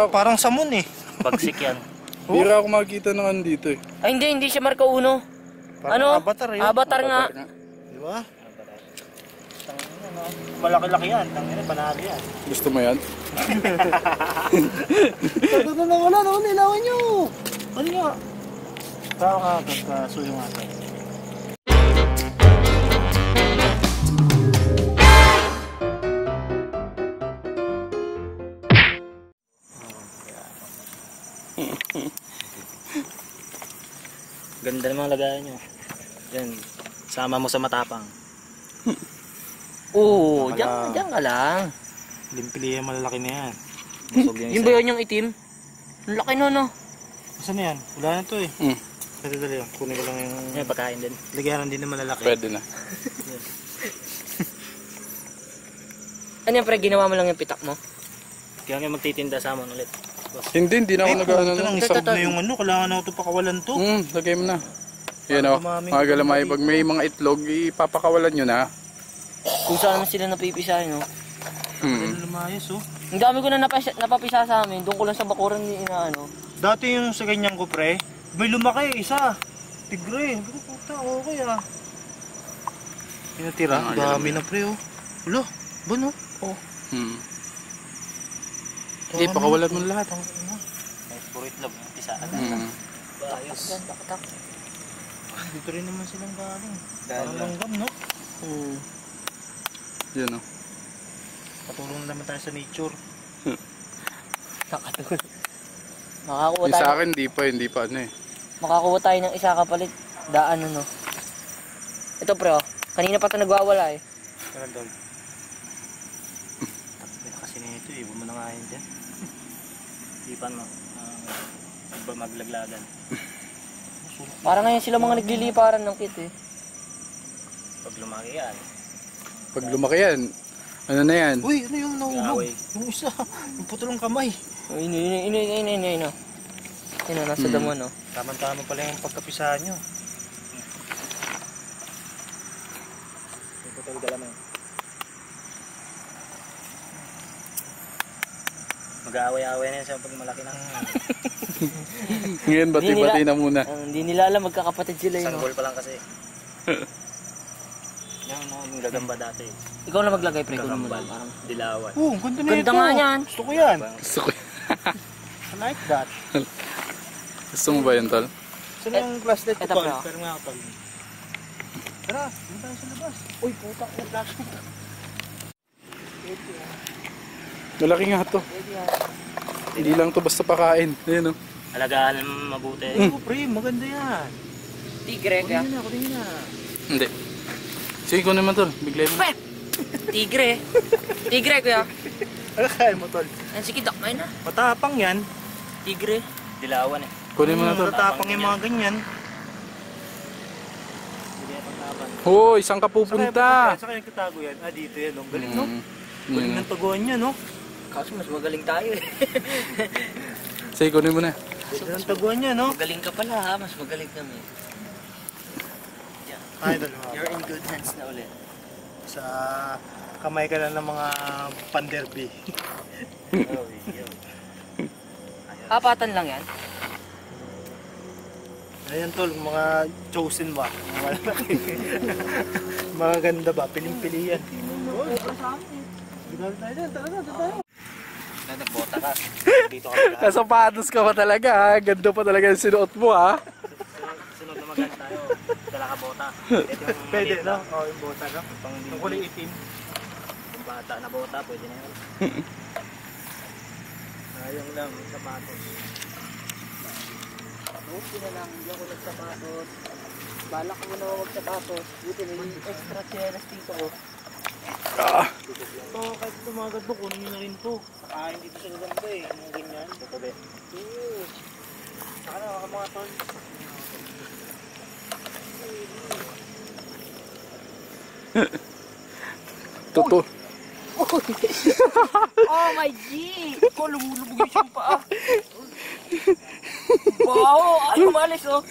Parang samon eh. Bagsik yan. Bira ako makikita ng ano dito eh. Ay hindi siya marka uno. Parang Ano? Avatar yun. Avatar nga. Di ba? Malaki-laki yan. Tangina, panalo yan. Gusto mo yan? Wala na, nilawan nyo. Ano nga? Tao ka, pagkasuyo nga tayo. Ganda ng mga lagayan nyo. Yan. Sama mo sa matapang. Oo, diyan ka lang. Limpili yan, malalaki na yan. Busog yung Yung isa. ba yun yung itim? Ang laki no, no? Saan na yan? Wala na to eh. Dali yan. Kunin ko lang yung... Yan, pagkain din. Lagyan din na malalaki. Pwede na. Ano yan, pre? Ginawa mo lang yung pitak mo? Kaya nga magtitinda sa amon ulit. Hindi na ako nag-ano Ito lang, ng isang na yung ano. Kailangan na ito pakawalan to. lagay mo na. Yan o, mga galamay, pag may mga itlog, ipapakawalan nyo na. Kung saan sila napipisahin, no? Ano lumayas oh. Ang dami ko na napapisa sa amin. Doon ko lang sa bakuran ni inaano. Dati yung sa ganyan ko pre, may lumaki isa. Tigre. Puta, okay ah. Pinatira, dami na pre oh. Ulo, ba no? Oh. Hindi, pakawalan mo lahat. May puro itlog. Tisaan. Ayos. Tatak. Dito rin naman silang galing. Parang langgam no? Yan o. Patulong naman tayo sa nature. Nakatulog. Makakuha Yung sa tayo. akin, hindi pa ano eh. Makakuha tayo ng isa kapalit. Daan ano. Ito pre oh. Kanina pa ito nagwawala eh. Tara dog. Takpil kasi nito eh. Iwan mo na nga yun dyan. Ipan mo. Maglaglagan. Parang ngayon sila mga nagliliparan ng kit eh. Pag lumaki yan. Pag lumaki yan, ano na yan? Uy, ano yung nauulog? Gaway. Yung isa, yung putulong kamay. Ino. Nasa damo no. Tama-tama pala yung pagkapisahan nyo. Yung putol galamay. Mag-aaway-aaway na yan siya pag malaki na. Ngayon, bati-bati na muna. Hindi nila alam magkakapatid sila yun. Sanggol pa lang kasi. Yung gagamba dati. Ikaw na maglagay pre ko naman Gagambal. parang. Dilawan. Oh, ganda na Ganda ito. nga yan. Gusto ko yan. Gusto ko I like that. Gusto mo ba yan, tol? Saan yung flashlight ko Eto, tol? bro. Pero nga tol. Tara, dito tayo sa labas. Uy, puta ko flashlight. Malaki nga to. Hindi lang to basta pakain. Ayan o. Alagaan mabuti. Oh, pre, maganda yan. Tigre kaya. Kunin na. Hindi. Sige, kunin mo tol. Biglay mo. Tigre. Tigre kuya. Ano kaya mo tol? Yan sige dakmay na. Matapang yan. Tigre. Dilawan eh. Kunin mo na tol. Matapang yung mga ganyan. Hindi yan pagtapan. Hoy, saan ka pupunta? Saka yung kitago yan. Ah, dito yan. Oh. Galing no? Mm. Galing ng taguan niya no? Kaso mas magaling tayo eh. Sige, kunin mo na. Galing ng taguan niya no? Magaling ka pala ha. Mas magaling kami. Ay, dalawa. You're in good hands na ulit. Sa kamay ka na ng mga panderby. Apatan lang yan. Ayan tol, mga chosen ba? Mga malaki. Mga ganda ba? Piling-pili yan. Ginal tayo dyan, tara na, tayo. Nagbota ka. Dito ka na. Nasapatos ka pa talaga ha. Ganda pa talaga yung sinuot mo ha. Sunod na magana tayo. Dala ka bota. Pwede no? Oo, yung bota no? Pang hindi Yung kulay itim. Yung bata na bota, pwede na yun. Sayang lang, yung sapatos. Okay na lang. Hindi ako nagsapatos. Balak ko na magsapatos. Buti na yung extra cheras dito ko. Ito, kahit ito mga ganito, kunin nyo na rin to. Sakain dito sa ganda eh, mga ganyan. Tutabi. Saka na, mga tol. Totoo. Oh my G! Ko lumulubog yung siyang paa. Wow! Ay, umalis oh.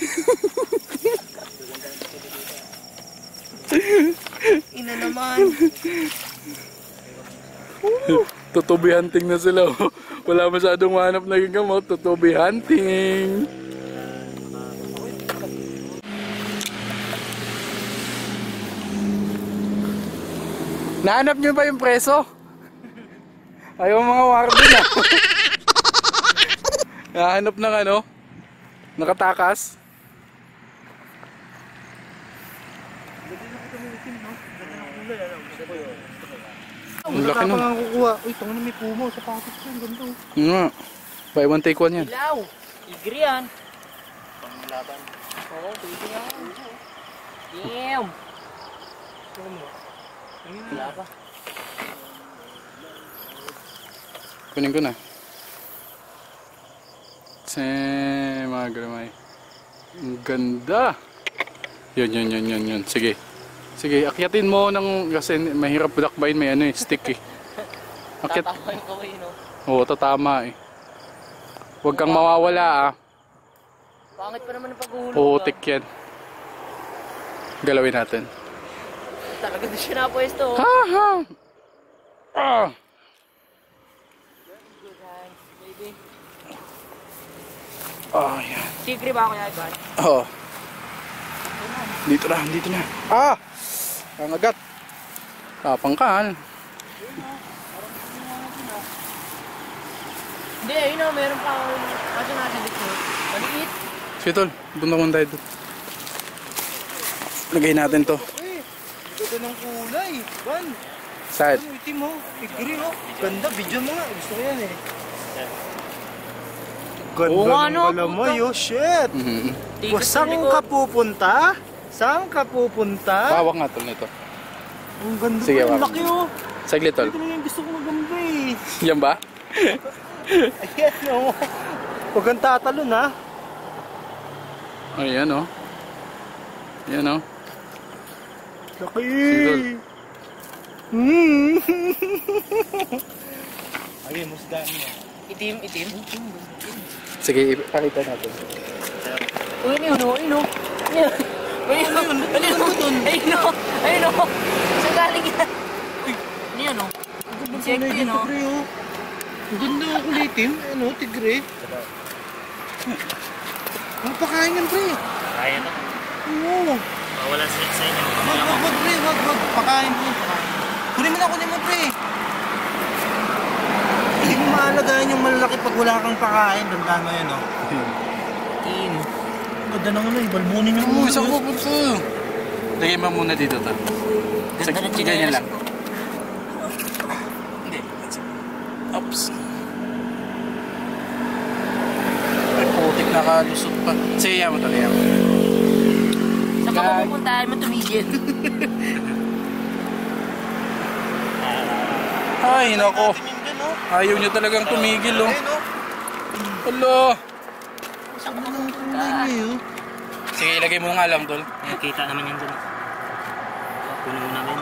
Ina naman. Tutubi hunting na sila. Oh. Wala masyadong manap na gamot. Tutubi hunting. Nahanap nyo ba yung preso? Ayaw mga warden ah. Nahanap ng ano? Nakatakas. Ang laki nun. Ang kukuha. Uy, ito na may pumo sa package ko. Ang ganda. Nga. Buy one take one yan. Ilaw. Igri yan. Panglaban. Oo, pwede nga. Damn. Wala pa. Kunin ko na. Mga galamay. Ang ganda. Yun. Sige. Sige, akyatin mo ng kasi mahirap bulakbayin, may ano eh, stick eh. Akyat. Tatama yung kaway, no? Oo, tatama eh. Huwag kang mawawala ah. Pangit pa naman ang paghuhulog. Putik yan. Galawin natin. Talaga doon siya napwesto. Oh. Ha ha. Ah. Baby. Oh, yan. Tigre ba ako yan, Ivan? Oo. Dito na. Ah! Ang agat. Tapangkan. Hindi, ayun o, meron pa ako. Kasi natin dito. Maliit. Sige tol, doon naman tayo doon. Lagay natin to. Uy, ganda ng kulay. Ban. Saan? Ano itim mo? Igri mo. Ganda, video mo nga. Gusto ko yan eh. Ganda Oo, ng ano, kalamoy, oh shit. Mhm. Tigas Saan ng likod. ka pupunta? Saan ka pupunta? Hawak nga tol nito. Ang ganda Sige, pa, ang wag. laki oh. Saglit tol. Ito na yung gusto ko magamba eh. Yan ba? Ayan oh. Huwag kang tatalon ha. Ayan oh. Yan oh. Laki. Sidol. Ayun, musga niya. Itim. Sige, ipakita natin. Uy, ayun o. Ayun o. Ayun o. Saan galing yan? Uy, ano yan o? Insekto yun o. Tigre oh. Ang ganda ang kulay itim. Ano, tigre. Ang pakain yan pre. Kaya na. Oo. Mawala sa inyo. Wag pre, wag. Pakain mo. Kunin mo pre. Hindi mo maalagaan yung malalaki pag wala kang pakain. Dandaan mo yan oh. Itim. Ang ganda ng ano, ibalbunin yung Oo, isang pupunto. Lagay mo muna dito to. Ganda ng Ganyan chinelas lang. ko. Hindi. Oops. Ay, putik nakalusot pa. Sige, yan mo to. Saan ka mapupuntahan mo tumigil? Ay, nako. Tingin oh. Ayaw nyo talagang tumigil, oh. Ayun oh. Hala. Saan ka Ang mapupuntahan? kulay niya oh. Sige, ilagay mo nga lang, tol. Kita naman yan dyan. Puno mo namin.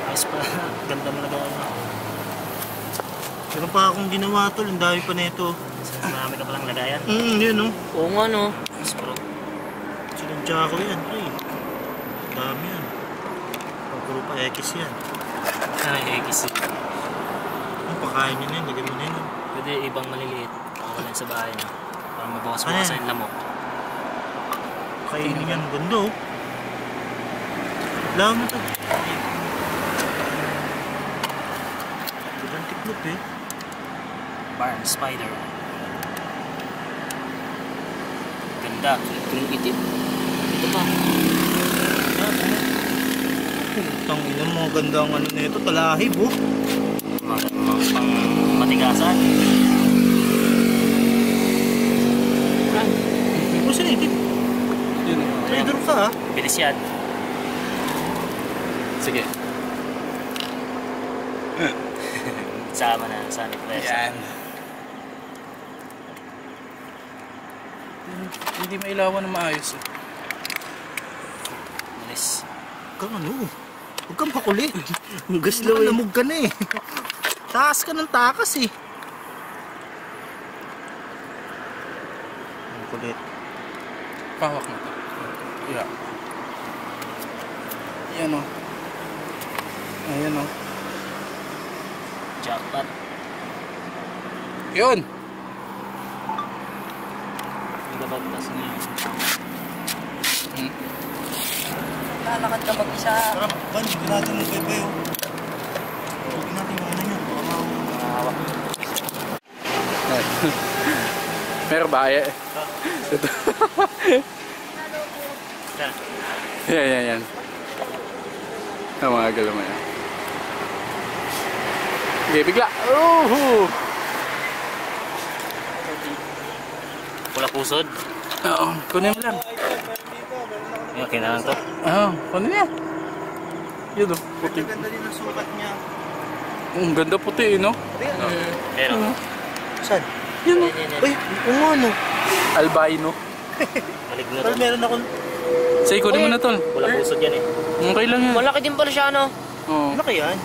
Ayos pa. Ganda mo lagayan mo. Meron pa akong ginawa tol, ang dami pa nito. Marami ka palang lagayan. Yun oh. Oo nga no. Mas pro. Sinadya ko yan, pre. Ang dami yan. Pagpuro pa X yan. Ay, ekis. Ang pakain nyo na yun, lagay mo na yun. Pwede ibang maliliit. Pakawalan sa bahay na. Para mabawas-bawasan yung lamok. Kainin yan, ganda oh. Alam mo to. Gandang tiklop eh. Barn spider. Ganda. Itim. Ito pa. Putang ina mo, ganda ang ano nito, talahib oh. Mga pang matigasan. Ano sila itim? Yun, oh. Trader ka ah. Bilis yan. Sige. Sama na sa Nicolesa. Yan. Hindi mailawan na maayos, eh. Bilis. Huwag kang ano, huwag kang makulit. Gaslaw eh. Lamog ka na eh. Takas ka ng takas eh. Ang kulit. Pahawak mo to. Yeah. Yan o. Ayan o. Jackpot. Yun. Nagabagtas na yun. Lalakad ka mag-isa. Tara, Ban, hindi natin ng bebe, oh. Huwag natin yung ano yun. Baka Nakahawak. Meron ba? Ito. Yan. Ang mga galamay. Okay, bigla. Oh! Pula pusod. Oo, kunin mo lang. Yung kailangan to. Oo, kunin niya. Yun o, puti. Ang ganda din ang sukat niya. Ang ganda puti, no? Pero, Saan? Yun o. Ay, umano. Albino. maligno Pero to. meron akong... Say, kunin mo na tol. Pula pusod yan eh. Okay lang yan. Malaki din pala siya, no? Oo. Malaki yan.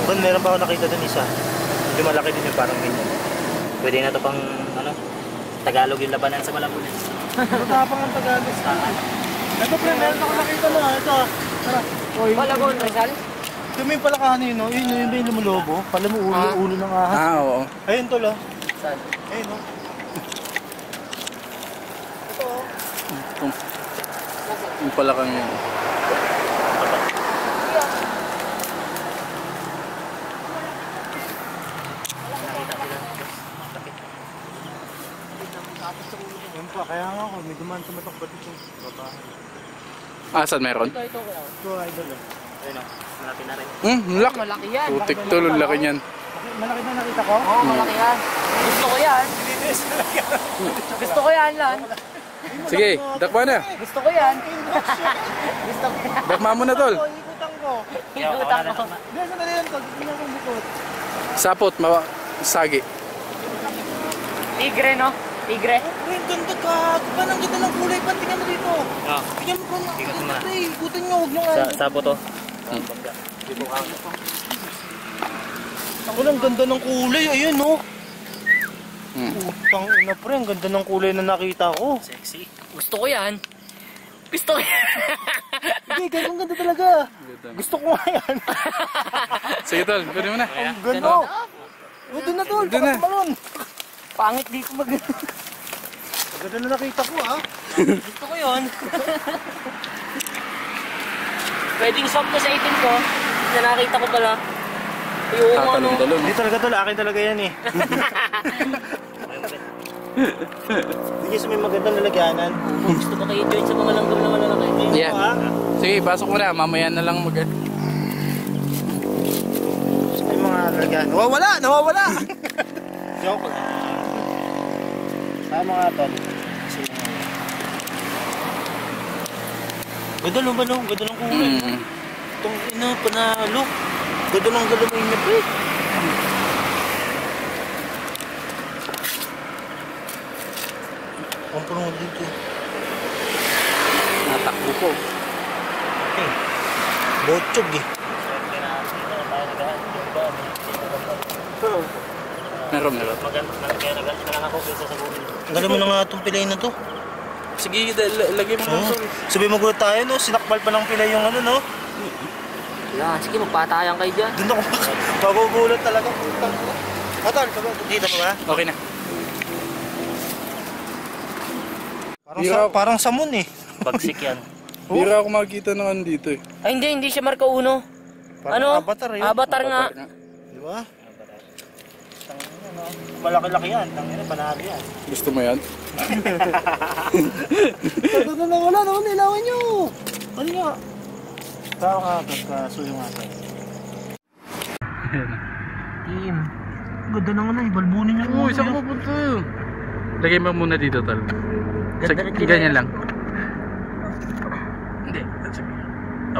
Ban, meron pa ako nakita dun isa. Hindi malaki din yung parang ganyan. Pwede na to pang, ano, Tagalog yung labanan sa Malabunan. Matapang ang Tagalog. Ito, pre, meron ako nakita na. Ito. Tara. Oy. Balagon, Rizal. Yung may palakahan yun, no? Yun ba yung lumulobo? Pala mo ulo ng ahas. Ah, oo. Ayun, tol, oh. Saan? Ayun, no? Ito, oh. Yung pala kang yun. Yan pa, kaya nga ako, may dumaan sa matakbat ito. Babae. Ah, saan meron? Ito. Ito, idol, oh. Ayun o, malaki na rin. Laki. Malaki yan. Putik tol, ang laki niyan. Malaki na nakita ko? Oo, malaki yan. Gusto ko yan. Gusto ko yan, Lan. Sige, dakma na. Gusto ko yan. Gusto ko yan. Dakma mo na tol. Ikutan ko. Ikutan ko. Hindi, sandali yan, tol. Tingnan ko yung likod. Sapot, sagi. Tigre, no? Tigre. Uy, ang ganda ka. Ba, ang ganda ng kulay pa. Tingnan mo dito. Ah, Tingnan mo pa. Ikot mo na. Ikutan nyo, huwag nyo nga. sapo to. Dito ka. Ako lang, ganda ng kulay. Ayun, no? Utang ina, pre. Ang ganda ng kulay na nakita ko. Sexy. Gusto ko yan. Gusto ko yan. Hindi, ganun ganda talaga. Gusto ko nga yan. Sige tol, kunin mo na. Ang ganda. Doon na, tol. Doon na. Baka tumalon. Pangit di ko mag... Ang ganda na nakita ko, ha? Gusto ko yun. Pwedeng swap ko sa itin ko. Na nakita ko pala. Yung ano. Tatalon-talon. Hindi talaga, tol. Akin talaga yan, eh. Hindi sa may magandang lalagyanan. Gusto ko kayo join sa mga langgam na malalaki. Yeah. Ha? Sige, pasok mo na. Mamaya na lang Ay, mga lalagyanan. Nawawala! Nawawala! Joke lang. Tama nga, tol. Kasi ganda lang ba, no? Ganda lang kulay. Itong ina, panalo. Ganda lang galamay niya, pre. Ang pulong dito. Natakbo ko. Eh, botsog eh. Meron. Kaya nagalit na lang ako kaysa sa bumili. Ang galing mo na nga itong pilay na to. Sige, lagay mo na Oh, tol. sabi mo gulo tayo, no? Sinakbal pa ng pilay yung ano, no? Yan, sige magpatayan kayo dyan. Doon ako magugulat talaga. Putang ko. Atol, dito mo ba? Okay na. Parang samon eh. Bagsik yan. Bira ako makikita ng ano dito eh. Ay hindi siya marka uno. Parang Ano? avatar yun. Avatar nga. Di ba? Malaki-laki yan. Tangina, panalo yan. Gusto mo yan? Wala naman, ilawan nyo. Ano nga? Tao ka, pagkasuyo nga tayo. Team. Ganda na nga na, ibalbunin niya. Uy, saan ka pupunta? Lagay mo muna dito tol. Ganyan lang. Hindi. Sige.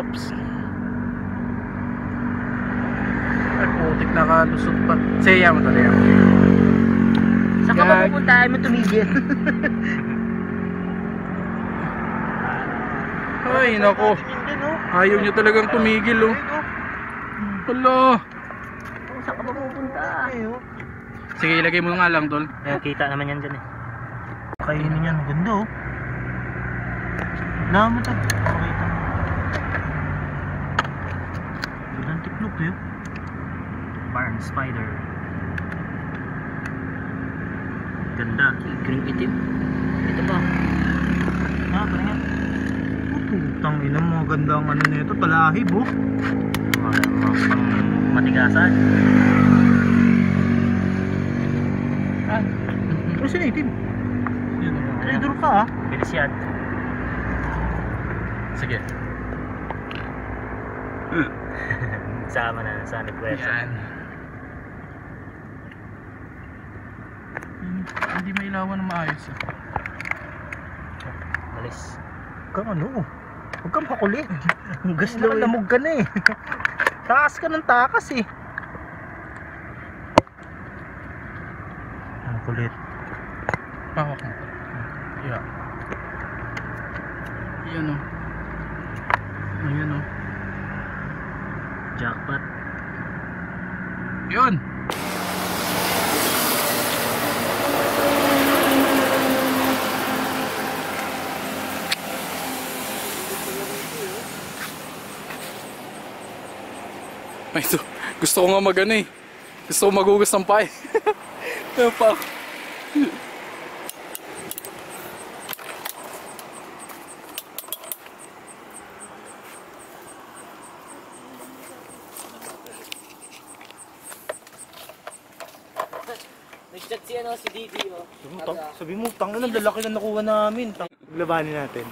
Oops. Ay, putik nakalusot pa. Sige, yaman tol. Saan ka ba pupunta? Ay mo tumigil. Ay, nako. Ayaw niya talagang tumigil, oh. Hala. Saan ka ba pupunta? Sige, ilagay mo nga lang, tol. Kaya kita naman yan dyan eh. Kainin yan, ganda oh. Naman ito. Pakita. Gandang tiklop eh. barn spider. Ganda. Green itim. Ito pa. Ah, paringan. Putang ina, mga ganda ang ano nito, talahib oh. Mga pang matigasan. Ah, ano siya itim? Yun. Trader ka ah. Bilis yan. Sige. Sama na sa request. Yan. Hindi mailawan ng maayos. Malis. Huwag kang ano, huwag kang makulit. Ang gaslaw, lamog ka na eh. Takas ka ng takas eh. Ang kulit. Pahawak mo. Yeah. Yan o. Ayan o. Jackpot. Yun! Ay, ito. Gusto ko nga mag-ano eh. Gusto ko magugas ng pie. Kaya pa ako. Nag-chat si ano, si Didi oh. Sabi mo, tangin ang lalaki na nakuha namin. Labanin natin.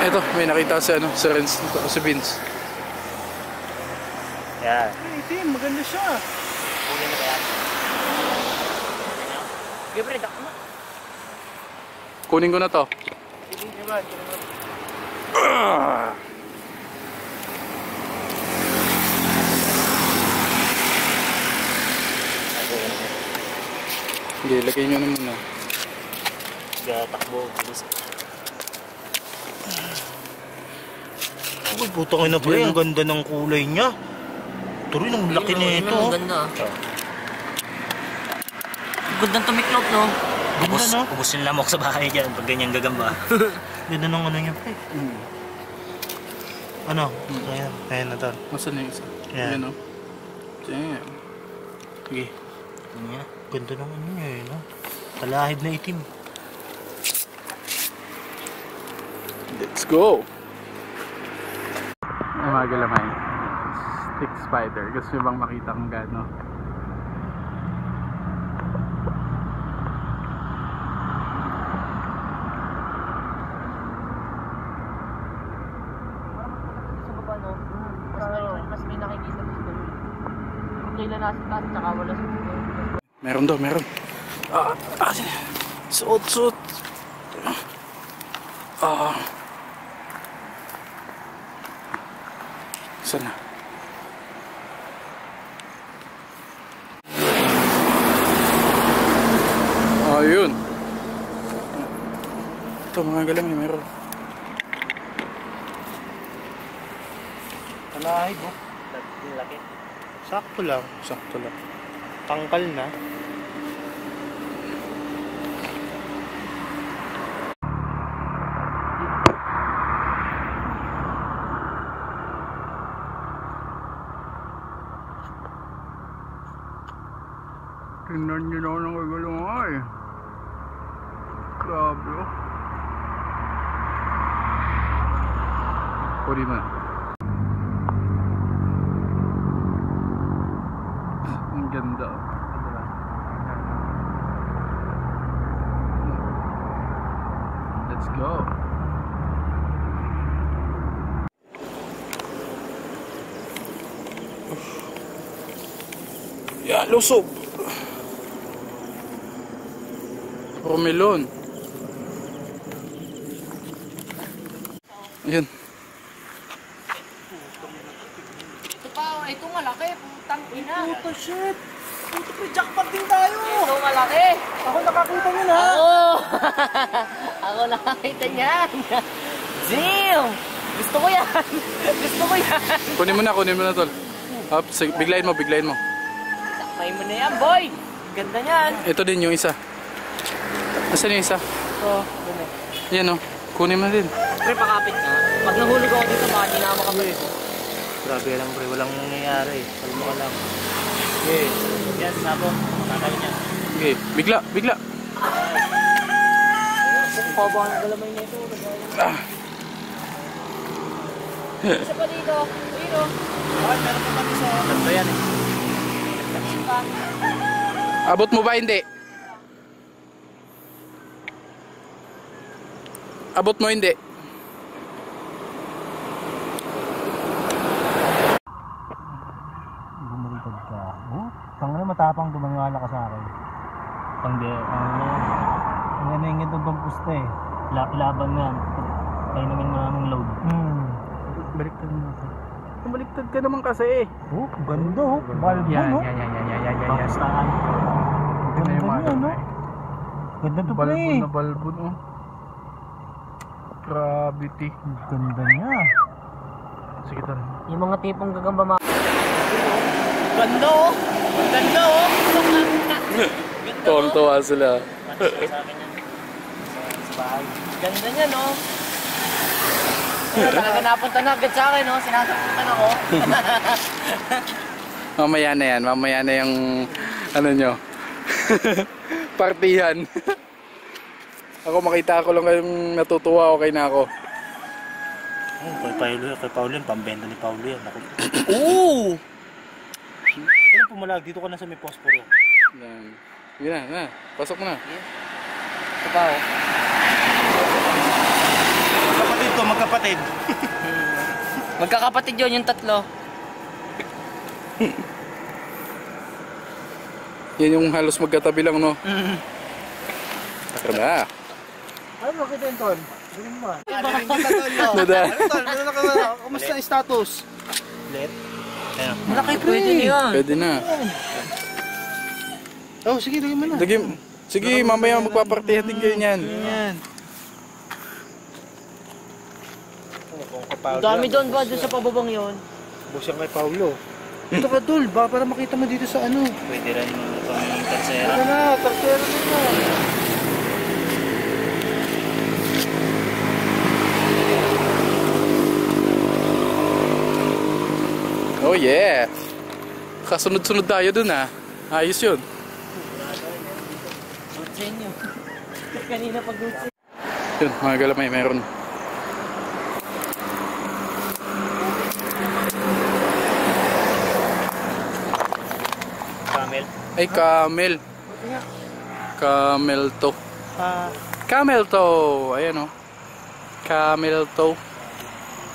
Eto, may nakita si ano, si Renz, si Vince. Yan. Ay, itim, maganda siya. Huli na kaya. Gabriel, dako na. Kunin ko na to. Sige, diba? Sige, lagay nyo na muna. Takbo. Bilis. Uy, putang ina pre, ang ganda ng kulay niya. Tuloy, ang laki na ito. Ang ganda. Ang gandang tumiklop no. Ubus, no? ubus yung lamok sa bahay dyan pag ganyan gagamba. Ganda ng ano niya pre. Ano? Ayan, ayan na to. Masan na yung isa? Yan. Yan o. Damn. Sige. Ganda ng ano niya eh, no? Talahib na itim. Let's go! Ay mga galamay. Stick spider. Gusto nyo bang makita kung gaano? Sa baba no. Mas may nakikita dito. Kailan nasa taas tsaka wala sa dito. Meron daw, meron. Suot, suot. Sana. Ayun. Ito mga galamay, meron. Talahib oh. Laki. Sakto lang. Sakto lang. Tangkal na. Tingnan nyo na ng galamay. Grabe oh. Pwede na. Ang ganda. Let's go. Yeah, lusog. Puro melon. Ayan. Ito pa, ito malaki. Putang ina. Puto shit! Puto pre, jackpot din tayo! Ito malaki. Ako nakakita niyan ha! Oo! Ako nakakita niyan. Damn! Gusto ko yan! Gusto ko yan! Kunin mo na tol. Up, biglayin mo, biglayin mo. Takmay mo na yan, boy! Ganda niyan! Ito din yung isa. Asan yung isa? Oo, dun eh. Yan o, kunin mo din. Pre, pakapit na. Pag nahuli ko dito, baka di na ako makapit. Grabe lang pre, walang nangyayari. Kalma ka lang. Okay. Yan, sabo. Tatawin niya. Okay, bigla, bigla. Kung paba ang galamay na ito. Isa pa dito. Ayun o. Bakit meron pa kami sa... Tatlo yan eh. Abot mo ba hindi? Abot mo hindi? Bumalitad ka. Oh, tanga na matapang dumaniwala ka sa akin. Pangde, Ang ano yung ganito bang pusta eh. laban nga. Tayo namin maraming load. Baliktad mo ako. Baliktad ka naman kasi eh. Oh, ganda oh. Balbo no? Yan. Pangpustahan. Ganda niya no? Ganda to pre. Balbon na balbon oh. Gravity. Ganda niya. Sige tara. Yung mga tipong gagamba mga... Ganda oh! Ganda oh! Tuwang-tuwa sila. Sa akin yan. Sa bahay. Ganda niya, no? Talaga napunta na agad sa akin, no? Sinasapuntan ako. Mamaya na yan. Mamaya na yung ano nyo. Partihan. Ako makita ko lang kayong natutuwa. Okay na ako. Kay Paulo yan, pambenta ni Paulo yan. Oo! Ano pumalag? Dito ka na sa may posporo. Yan. Sige na. Pasok mo na. Ito pa, oh. Magkapatid to, magkapatid. Magkakapatid yun, yung tatlo. Yan yung halos magkatabi lang, no? Tara na. Ano makita yun, Ton? Gawin mo. Nada. Ano ka? Kumusta ang status? Let? Ayan. Malaki pwede niya. Pwede na. Oh, sige, lagyan mo na. Sige, mamaya magpapartihan din kayo niyan. Yan. Ang dami doon ba? Doon sa pababang yun. Busang kay Paulo. Dito ka, Dol, ba? Para makita mo dito sa ano. Pwede rin pang tersera. Ano na, tarsero nito. Oh yeah. Kasunod-sunod tayo dun ah. Ayos yun. Good sa inyo. Kanina pag good sa Yun, mga galamay, meron. Camel. Ay, camel. Camel to. Camel to. Ayan oh. Camel to.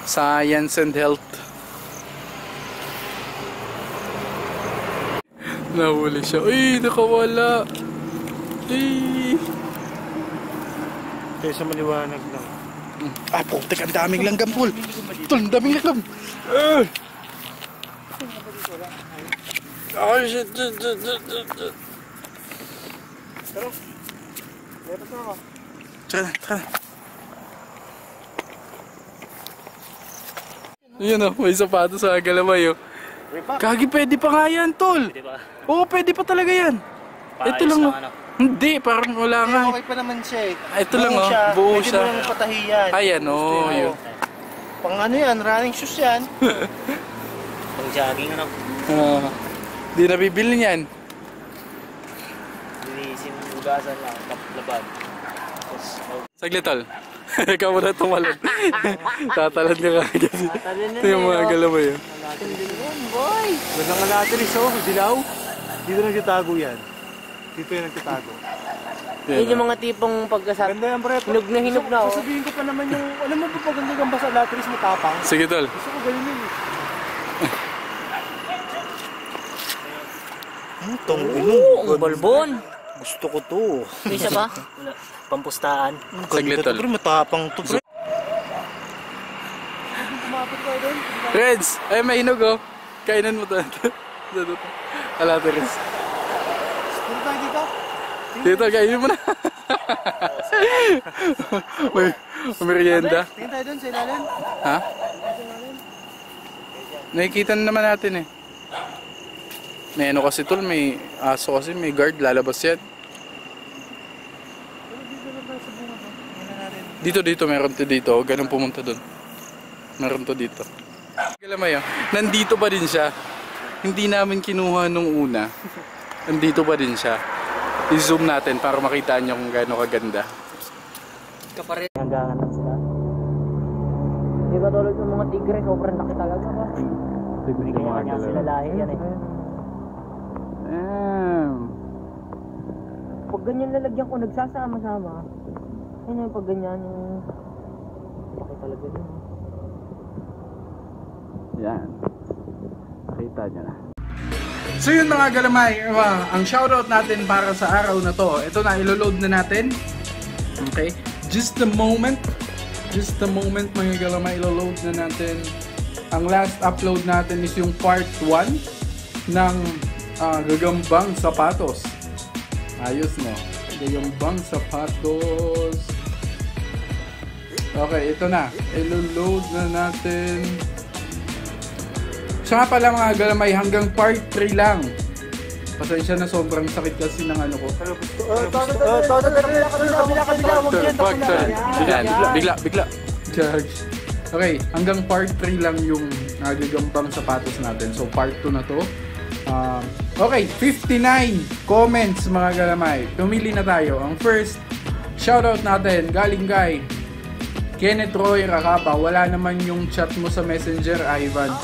Science and health. Nahuli siya. Uy, nakawala. Uy. Kaya sa maliwanag lang. Ah, putik, ang daming langgam, Paul. Tol, ang daming langgam. Ay, shit. Tara. Yun oh, may sapatos sa galamay oh. Kagi, pwede pa nga yan, Tol. Pwede ba? Oo, pwede pa talaga yan. Ito lang oh. Ano? Hindi, parang wala nga. Okay pa naman siya eh. Ito lang oh, buo Pwede siya. mo lang patahiyan. Ayan oh, yun. Pang ano yan, running shoes yan. Pang jogging ano? Di nabibili niyan. Linisin, ugasan lang. Laban. Tapos, Saglit, Tol. Ikaw muna tumalon. Tatalan ka kagad. Ito yung mga galamay yun. boy! Ganda nga latris oh, dilaw. Dito nagtatago yan. Dito yung nagtatago. Yun yung mga tipong pagkasat. Ganda yan, pre. Hinog na oh. Sasabihin ko pa naman yung, alam mo ba pag ganda kang basa latris matapang? Sige, Tol. Gusto ko ganun yun eh. Tong Oo, ang balbon. Gusto ko to. May isa ba? wala. Pampustaan. Saglit, Tol. Pre, matapang to, pre. Reds! Ay, may hinog oh. Kainan mo to. Alate, Reds. Puro tayo dito. Dito, kainin mo na. May merienda. Tingin tayo doon sa ilalim. Ha? Nakikita na naman natin eh. May ano kasi tol, may aso kasi, may guard, lalabas yan. Dito, meron to dito. Huwag ganun pumunta dun. Meron to dito. Galamay nandito pa din siya. Hindi namin kinuha nung una. Nandito pa din siya. I-zoom natin para makita niyo kung gaano kaganda. Kapare. Hanggangan lang sila. Di ba tulad ng mga tigre, sobrang laki talaga ba? Tignan yung mga Kaya sila lahi yan eh. Pag ganyan lalagyan ko, nagsasama-sama. Ayun yung pag ganyan yung... Laki talaga yun. Yan. Nakita niyo na. So yun mga galamay, ang shoutout natin para sa araw na to. Ito na, ilo-load na natin. Okay? Just a moment mga galamay, ilo-load na natin. Ang last upload natin is yung part 1 ng Gagambang Sapatos. Ayos no? Gagambang Sapatos. Okay, ito na. Ilo-load na natin. Siya nga pala mga galamay, hanggang part 3 lang. Pasensya na, sobrang sakit kasi ng ano ko. Bigla. Okay, hanggang part 3 lang yung Gagambang Sapatos natin. So part 2 na to. Okay, 59 comments mga galamay. Pumili na tayo. Ang first shoutout natin galing kay Kenneth Roy Rakapa. Wala naman yung chat mo sa Messenger, Ivan.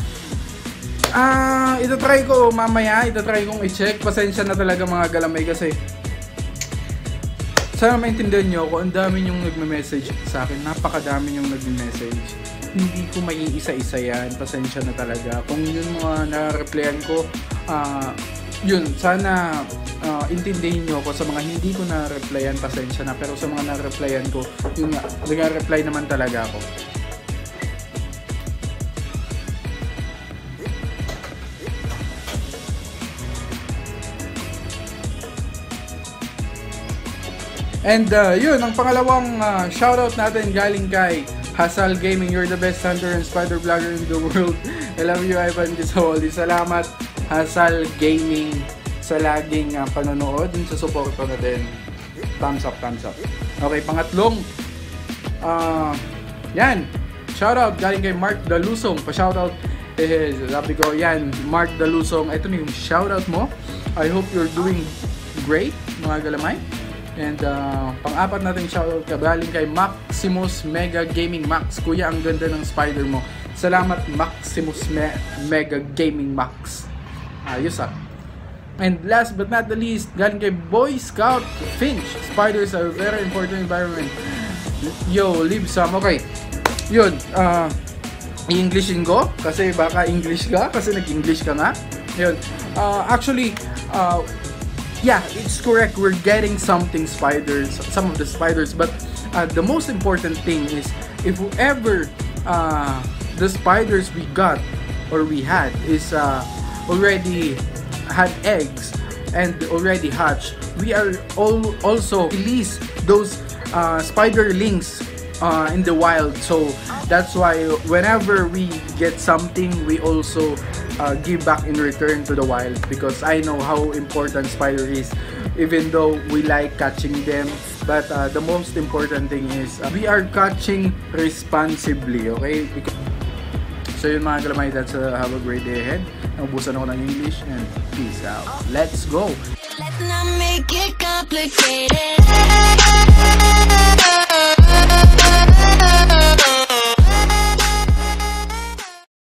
Ito-try ko mamaya, kong i-check. Pasensya na talaga mga galamay kasi sana maintindihan nyo ako, ang dami yung nagme-message sa akin. Napakadami yung nagme-message. Hindi ko maiisa-isa yan. Pasensya na talaga. Kung yun mga na-replyan ko, yun, sana intindihin nyo ako. Sa mga hindi ko na-replyan, pasensya na. Pero sa mga na-replyan ko, yun nga, nag-reply naman talaga ako. And yun, ang pangalawang shoutout natin galing kay Hasal Gaming. You're the best hunter and spider vlogger in the world. I love you, Ivan Gisawali. Salamat, Hasal Gaming, sa laging panonood and sa suporto natin. Thumbs up. Okay, pangatlong yan, shoutout galing kay Mark Dalusong. Pa-shoutout, sabi ko, yan, Mark Dalusong. Ito na yung shoutout mo. I hope you're doing great, mga galamay. And pang-apat natin shoutout ka galing kay Maximus Mega Gaming Max. Kuya, ang ganda ng spider mo. Salamat Maximus Mega Gaming Max. Ayos And last but not the least, galing kay Boy Scout Finch. Spiders are a very important environment. Yo, leave some. Okay. Yun, i-Englishin ko kasi baka English ka kasi nag-English ka nga. Yun. Actually, yeah, it's correct. We're getting some of the spiders, but the most important thing is if ever the spiders we got or we had is already had eggs and already hatched, we are also release those spiderlings in the wild. So that's why whenever we get something, we also give back in return to the wild, because I know how important spider is, even though we like catching them. But the most important thing is we are catching responsibly, okay? So yun mga galamay, that's have a great day ahead. Naubusan ako ng English and peace out. Let's go! Let's not make it complicated.